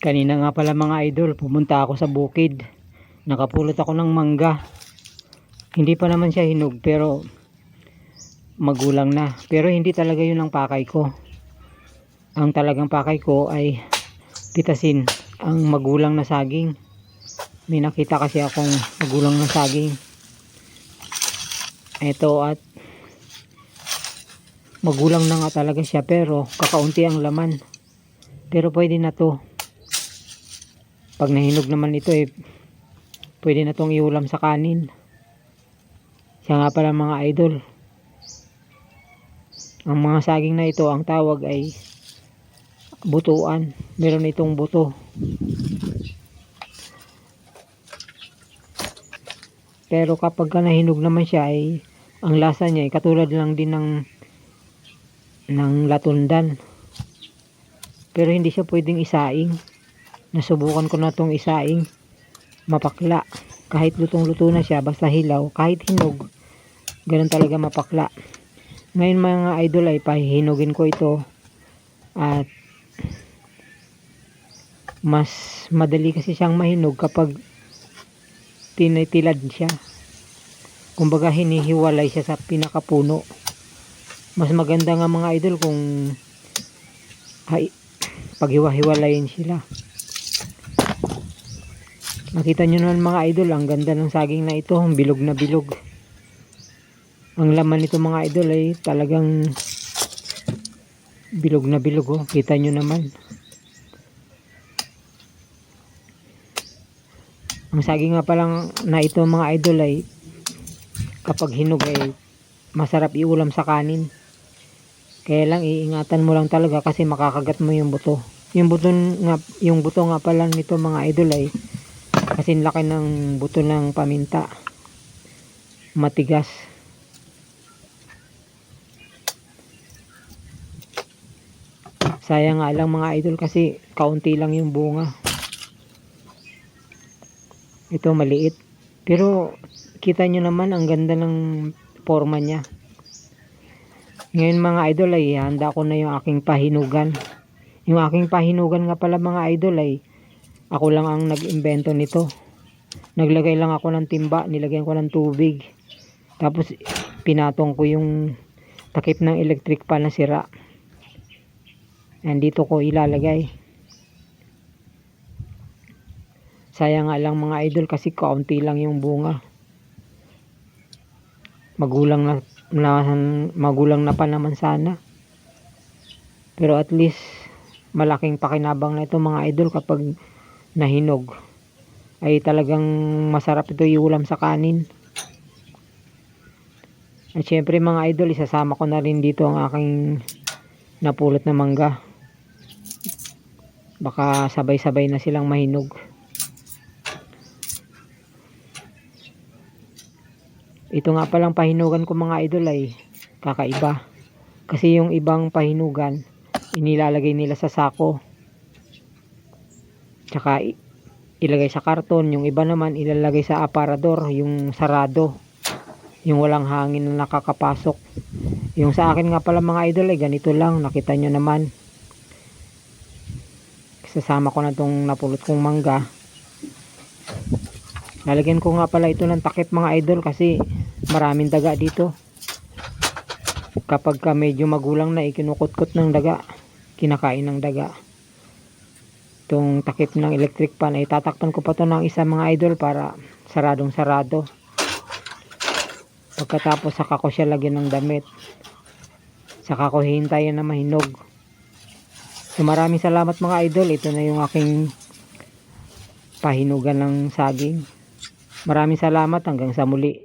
Kanina nga pala mga idol, pumunta ako sa bukid. Nakapulot ako ng mangga. Hindi pa naman siya hinog pero magulang na. Pero hindi talaga yun ang pakay ko. Ang talagang pakay ko ay pitasin ang magulang na saging. May nakita kasi akong magulang na saging. Ito at magulang na nga talaga siya pero kakaunti ang laman. Pero pwede na to. Pag nahinog naman ito pwede na tong iulam sa kanin. Siya nga pala mga idol, ang mga saging na ito ang tawag ay butuan. Meron itong buto. Pero kapag nahinog naman siya ay ang lasa niya ay katulad lang din ng latundan. Pero hindi siya pwedeng isaing. Nasubukan ko na tong isaing, mapakla. Kahit lutong-luto na siya, basta hilaw, kahit hinog, ganun talaga mapakla. Ngayon mga idol ay pahihinugin ko ito at mas madali kasi siyang mahinog kapag tinitilad siya. Kumbaga hinihiwalay siya sa pinakapuno. Mas maganda nga mga idol kung paghiwa-hiwalayin sila. Nakita nyo naman mga idol, ang ganda ng saging na ito, bilog na bilog. Ang laman nito mga idol ay talagang bilog na bilog, oh. Kita nyo naman. Ang saging nga palang na ito mga idol ay kapag hinog ay masarap iulam sa kanin. Kaya lang iingatan mo lang talaga kasi makakagat mo yung buto. Yung buto nga pala nito mga idol ay kasi laki ng buto ng paminta. Matigas. Sayang nga lang mga idol kasi kaunti lang yung bunga. Ito maliit. Pero kita nyo naman ang ganda ng forma niya. Ngayon mga idol ay handa ko na yung aking pahinugan. Yung aking pahinugan nga pala mga idol ay ako lang ang nag-imbento nito. Naglagay lang ako ng timba, nilagyan ko ng tubig. Tapos pinatong ko yung takip ng electric pan na sira. And dito ko ilalagay. Sayang nga lang mga idol kasi kaunti lang yung bunga. Magulang na pa naman sana. Pero at least malaking pakinabang na ito mga idol kapag nahinog. Ay talagang masarap ito iulam sa kanin. At syempre mga idol, isasama ko na rin dito ang aking napulot na mangga. Baka sabay-sabay na silang mahinog. Ito nga palang pahinugan ko mga idol ay kakaiba. Kasi yung ibang pahinugan, inilalagay nila sa sako. Tsaka ilagay sa karton. Yung iba naman ilalagay sa aparador, yung sarado. Yung walang hangin na nakakapasok. Yung sa akin nga pala mga idol ay ganito lang. Nakita nyo naman. Sasama ko na itong napulot kong mangga. Lalagyan ko nga pala ito ng takip mga idol kasi maraming daga dito. Kapag medyo magulang na ikinukutkot ng daga, kinakain ng daga. Itong takip ng electric pan ay tatakpan ko pa ito ng isa mga idol para saradong sarado. Pagkatapos saka ko siya lagyan ng damit. Saka ko hihintayin na mahinog. So maraming salamat mga idol. Ito na yung aking pahinugan ng saging. Maraming salamat, hanggang sa muli.